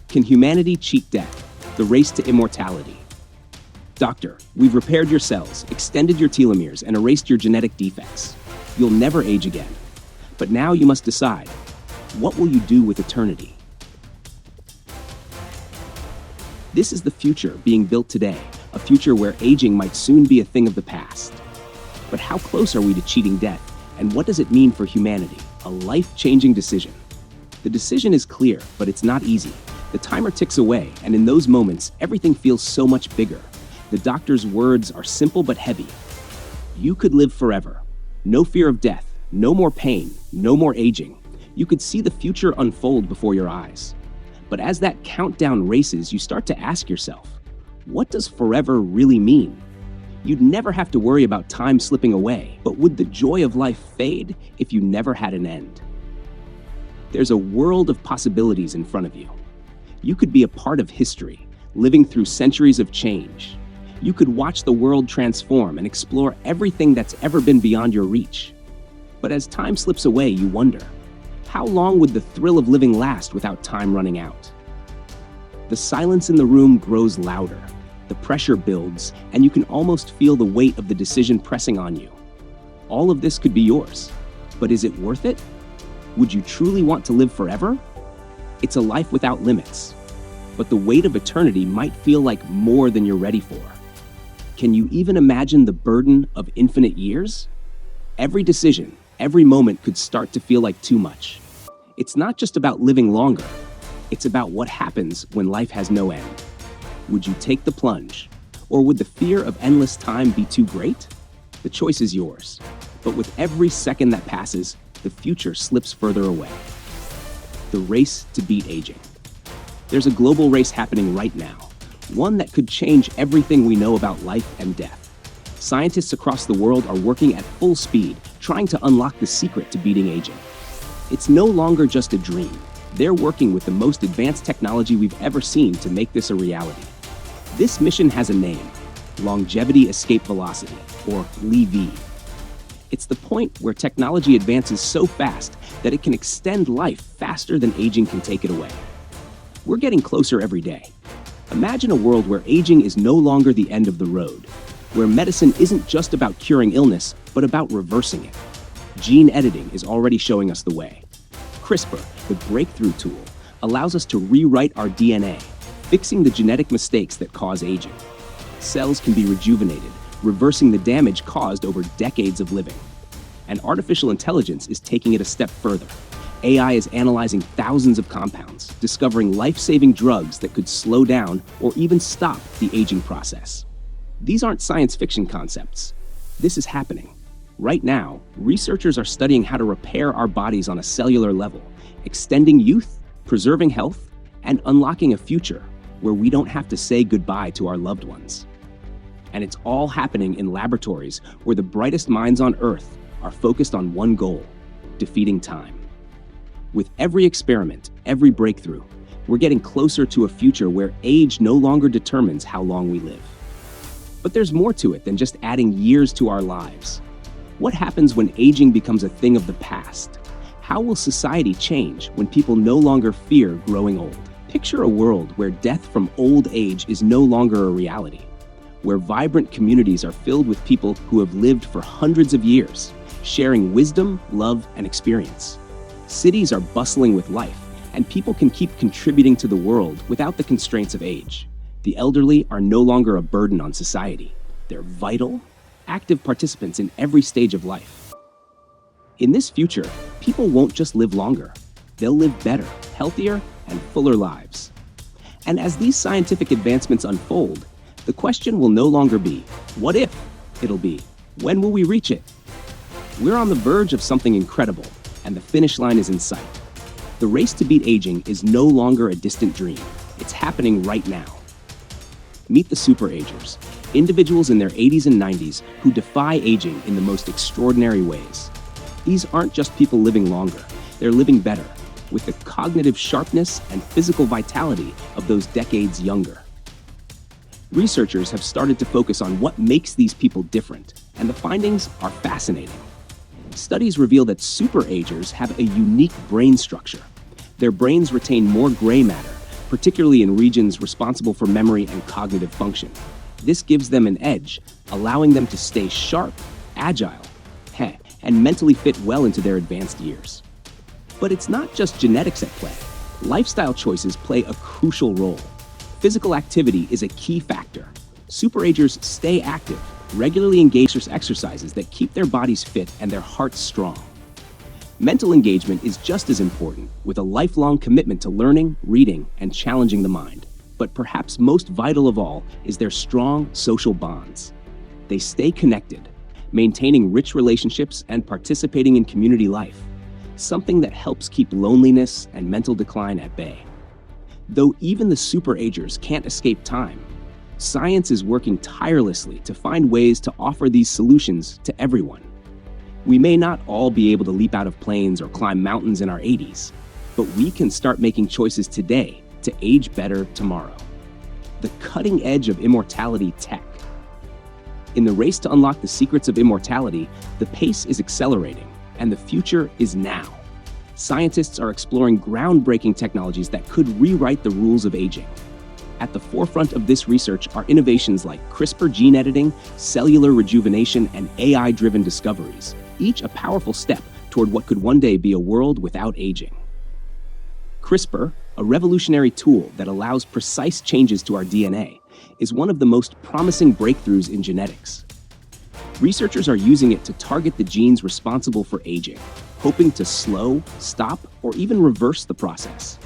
Can humanity cheat death? The race to immortality. Doctor, we've repaired your cells, extended your telomeres, and erased your genetic defects. You'll never age again. But now you must decide, what will you do with eternity? This is the future being built today, a future where aging might soon be a thing of the past. But how close are we to cheating death, and what does it mean for humanity? A life-changing decision. The decision is clear, but it's not easy. The timer ticks away, and in those moments, everything feels so much bigger. The doctor's words are simple but heavy. You could live forever. No fear of death, no more pain, no more aging. You could see the future unfold before your eyes. But as that countdown races, you start to ask yourself, what does forever really mean? You'd never have to worry about time slipping away, but would the joy of life fade if you never had an end? There's a world of possibilities in front of you. You could be a part of history, living through centuries of change. You could watch the world transform and explore everything that's ever been beyond your reach. But as time slips away, you wonder, how long would the thrill of living last without time running out? The silence in the room grows louder. The pressure builds, and you can almost feel the weight of the decision pressing on you. All of this could be yours, but is it worth it? Would you truly want to live forever? It's a life without limits, but the weight of eternity might feel like more than you're ready for. Can you even imagine the burden of infinite years? Every decision, every moment could start to feel like too much. It's not just about living longer, it's about what happens when life has no end. Would you take the plunge? Or would the fear of endless time be too great? The choice is yours. But with every second that passes, the future slips further away. The race to beat aging. There's a global race happening right now, one that could change everything we know about life and death. Scientists across the world are working at full speed, trying to unlock the secret to beating aging. It's no longer just a dream. They're working with the most advanced technology we've ever seen to make this a reality. This mission has a name, Longevity Escape Velocity, or LEV. It's the point where technology advances so fast that it can extend life faster than aging can take it away. We're getting closer every day. Imagine a world where aging is no longer the end of the road, where medicine isn't just about curing illness, but about reversing it. Gene editing is already showing us the way. CRISPR, the breakthrough tool, allows us to rewrite our DNA, fixing the genetic mistakes that cause aging. Cells can be rejuvenated, reversing the damage caused over decades of living. And artificial intelligence is taking it a step further. AI is analyzing thousands of compounds, discovering life-saving drugs that could slow down or even stop the aging process. These aren't science fiction concepts. This is happening. Right now, researchers are studying how to repair our bodies on a cellular level, extending youth, preserving health, and unlocking a future where we don't have to say goodbye to our loved ones. And it's all happening in laboratories where the brightest minds on Earth are focused on one goal: defeating time. With every experiment, every breakthrough, we're getting closer to a future where age no longer determines how long we live. But there's more to it than just adding years to our lives. What happens when aging becomes a thing of the past? How will society change when people no longer fear growing old? Picture a world where death from old age is no longer a reality, where vibrant communities are filled with people who have lived for hundreds of years, sharing wisdom, love, and experience. Cities are bustling with life, and people can keep contributing to the world without the constraints of age. The elderly are no longer a burden on society. They're vital, active participants in every stage of life. In this future, people won't just live longer. They'll live better, healthier, and fuller lives. And as these scientific advancements unfold, the question will no longer be, what if? It'll be, when will we reach it? We're on the verge of something incredible, and the finish line is in sight. The race to beat aging is no longer a distant dream. It's happening right now. Meet the superagers, individuals in their 80s and 90s who defy aging in the most extraordinary ways. These aren't just people living longer, they're living better, with the cognitive sharpness and physical vitality of those decades younger. Researchers have started to focus on what makes these people different, and the findings are fascinating. Studies reveal that superagers have a unique brain structure. Their brains retain more gray matter, particularly in regions responsible for memory and cognitive function. This gives them an edge, allowing them to stay sharp, agile, and mentally fit well into their advanced years. But it's not just genetics at play. Lifestyle choices play a crucial role. Physical activity is a key factor. Superagers stay active, regularly engage in exercises that keep their bodies fit and their hearts strong. Mental engagement is just as important, with a lifelong commitment to learning, reading, and challenging the mind. But perhaps most vital of all is their strong social bonds. They stay connected, maintaining rich relationships and participating in community life, something that helps keep loneliness and mental decline at bay. Though even the superagers can't escape time, science is working tirelessly to find ways to offer these solutions to everyone. We may not all be able to leap out of planes or climb mountains in our 80s, but we can start making choices today to age better tomorrow. The cutting edge of immortality tech. In the race to unlock the secrets of immortality, the pace is accelerating, and the future is now. Scientists are exploring groundbreaking technologies that could rewrite the rules of aging. At the forefront of this research are innovations like CRISPR gene editing, cellular rejuvenation, and AI-driven discoveries, each a powerful step toward what could one day be a world without aging. CRISPR, a revolutionary tool that allows precise changes to our DNA, is one of the most promising breakthroughs in genetics. Researchers are using it to target the genes responsible for aging, hoping to slow, stop, or even reverse the process.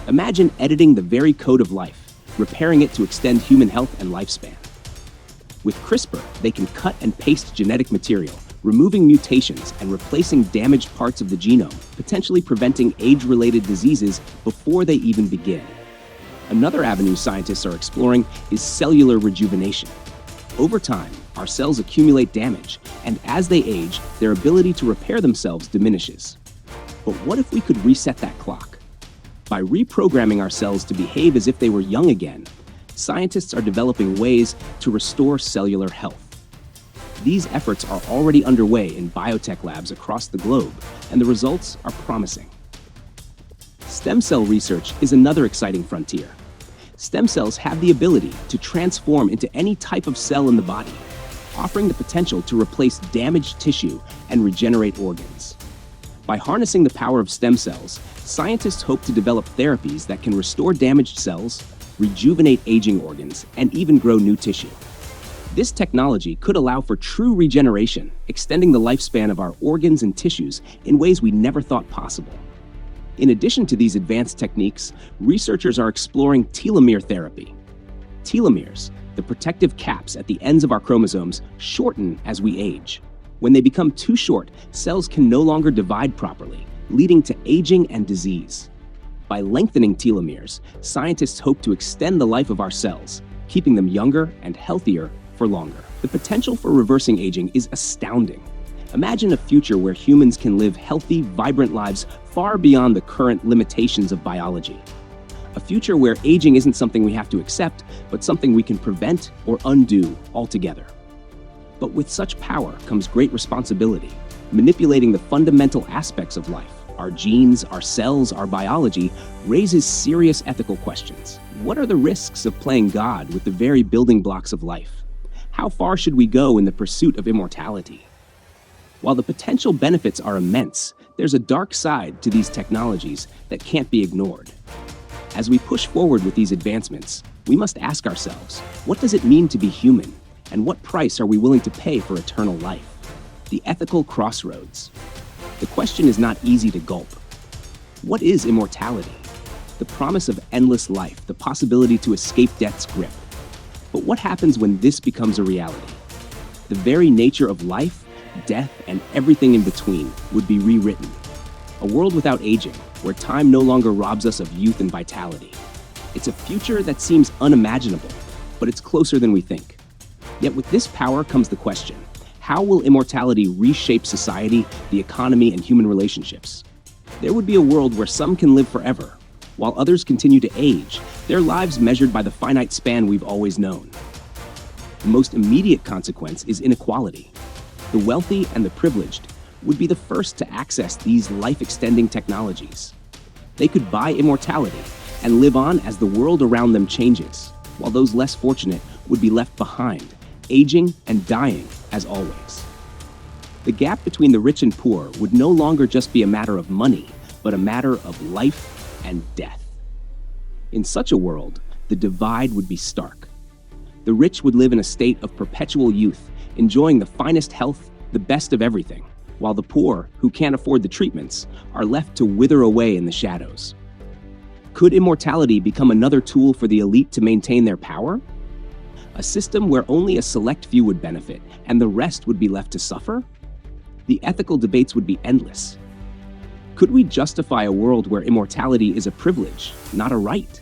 Imagine editing the very code of life, repairing it to extend human health and lifespan. With CRISPR, they can cut and paste genetic material, removing mutations and replacing damaged parts of the genome, potentially preventing age-related diseases before they even begin. Another avenue scientists are exploring is cellular rejuvenation. Over time, our cells accumulate damage, and as they age, their ability to repair themselves diminishes. But what if we could reset that clock? By reprogramming our cells to behave as if they were young again, scientists are developing ways to restore cellular health. These efforts are already underway in biotech labs across the globe, and the results are promising. Stem cell research is another exciting frontier. Stem cells have the ability to transform into any type of cell in the body, offering the potential to replace damaged tissue and regenerate organs. By harnessing the power of stem cells, scientists hope to develop therapies that can restore damaged cells, rejuvenate aging organs, and even grow new tissue. This technology could allow for true regeneration, extending the lifespan of our organs and tissues in ways we never thought possible. In addition to these advanced techniques, researchers are exploring telomere therapy. Telomeres, the protective caps at the ends of our chromosomes, shorten as we age. When they become too short, cells can no longer divide properly, leading to aging and disease. By lengthening telomeres, scientists hope to extend the life of our cells, keeping them younger and healthier for longer. The potential for reversing aging is astounding. Imagine a future where humans can live healthy, vibrant lives far beyond the current limitations of biology. A future where aging isn't something we have to accept, but something we can prevent or undo altogether. But with such power comes great responsibility. Manipulating the fundamental aspects of life, our genes, our cells, our biology, raises serious ethical questions. What are the risks of playing God with the very building blocks of life? How far should we go in the pursuit of immortality? While the potential benefits are immense, there's a dark side to these technologies that can't be ignored. As we push forward with these advancements, we must ask ourselves, what does it mean to be human? And what price are we willing to pay for eternal life? The ethical crossroads. The question is not easy to gulp. What is immortality? The promise of endless life, the possibility to escape death's grip. But what happens when this becomes a reality? The very nature of life, death, and everything in between would be rewritten. A world without aging, where time no longer robs us of youth and vitality. It's a future that seems unimaginable, but it's closer than we think. Yet with this power comes the question, how will immortality reshape society, the economy, and human relationships? There would be a world where some can live forever, while others continue to age, their lives measured by the finite span we've always known. The most immediate consequence is inequality. The wealthy and the privileged would be the first to access these life-extending technologies. They could buy immortality and live on as the world around them changes, while those less fortunate would be left behind, aging and dying as always. The gap between the rich and poor would no longer just be a matter of money, but a matter of life and death. In such a world, the divide would be stark. The rich would live in a state of perpetual youth, enjoying the finest health, the best of everything, while the poor, who can't afford the treatments, are left to wither away in the shadows. Could immortality become another tool for the elite to maintain their power? A system where only a select few would benefit and the rest would be left to suffer? The ethical debates would be endless. Could we justify a world where immortality is a privilege, not a right?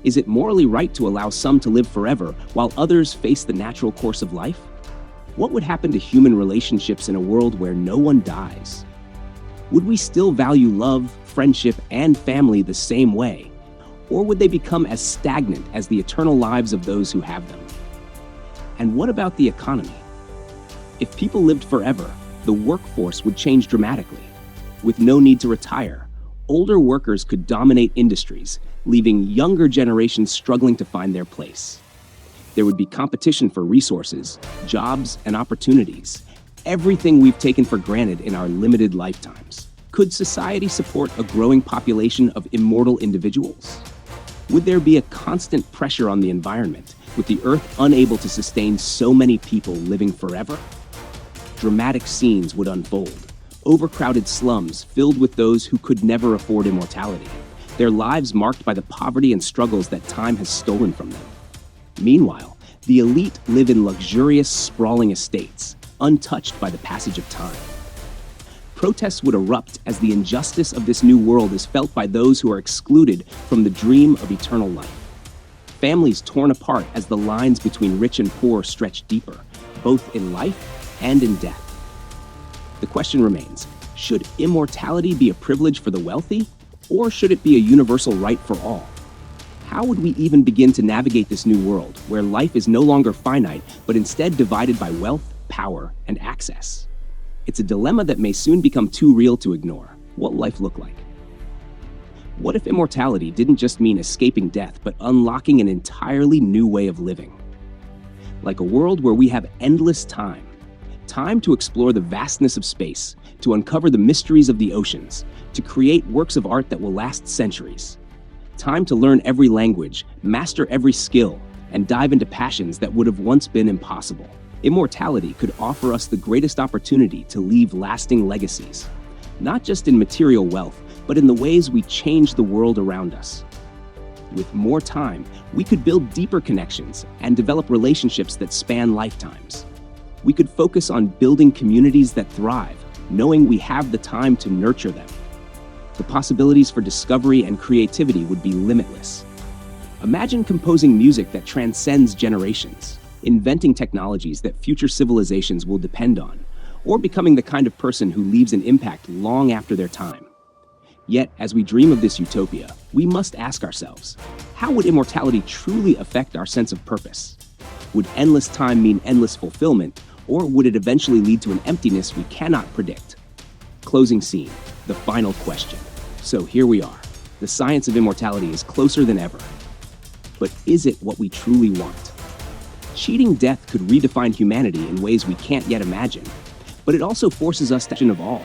Is it morally right to allow some to live forever while others face the natural course of life? What would happen to human relationships in a world where no one dies? Would we still value love, friendship, and family the same way? Or would they become as stagnant as the eternal lives of those who have them? And what about the economy? If people lived forever, the workforce would change dramatically. With no need to retire, older workers could dominate industries, leaving younger generations struggling to find their place. There would be competition for resources, jobs, and opportunities, everything we've taken for granted in our limited lifetimes. Could society support a growing population of immortal individuals? Would there be a constant pressure on the environment, with the Earth unable to sustain so many people living forever? Dramatic scenes would unfold. Overcrowded slums filled with those who could never afford immortality, their lives marked by the poverty and struggles that time has stolen from them. Meanwhile, the elite live in luxurious, sprawling estates, untouched by the passage of time. Protests would erupt as the injustice of this new world is felt by those who are excluded from the dream of eternal life. Families torn apart as the lines between rich and poor stretch deeper, both in life and in death. The question remains, should immortality be a privilege for the wealthy, or should it be a universal right for all? How would we even begin to navigate this new world, where life is no longer finite, but instead divided by wealth, power, and access? It's a dilemma that may soon become too real to ignore. What will life look like? What if immortality didn't just mean escaping death, but unlocking an entirely new way of living? Like a world where we have endless time. Time to explore the vastness of space, to uncover the mysteries of the oceans, to create works of art that will last centuries. Time to learn every language, master every skill, and dive into passions that would have once been impossible. Immortality could offer us the greatest opportunity to leave lasting legacies, not just in material wealth, but in the ways we change the world around us. With more time, we could build deeper connections and develop relationships that span lifetimes. We could focus on building communities that thrive, knowing we have the time to nurture them. The possibilities for discovery and creativity would be limitless. Imagine composing music that transcends generations, inventing technologies that future civilizations will depend on, or becoming the kind of person who leaves an impact long after their time. Yet, as we dream of this utopia, we must ask ourselves, how would immortality truly affect our sense of purpose? Would endless time mean endless fulfillment, or would it eventually lead to an emptiness we cannot predict? Closing scene, the final question. So here we are. The science of immortality is closer than ever. But is it what we truly want? Cheating death could redefine humanity in ways we can't yet imagine, but it also forces us to question of all.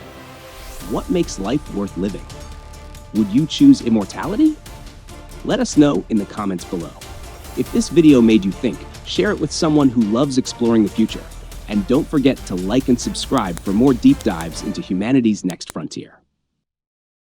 What makes life worth living? Would you choose immortality? Let us know in the comments below. If this video made you think, share it with someone who loves exploring the future. And don't forget to like and subscribe for more deep dives into humanity's next frontier.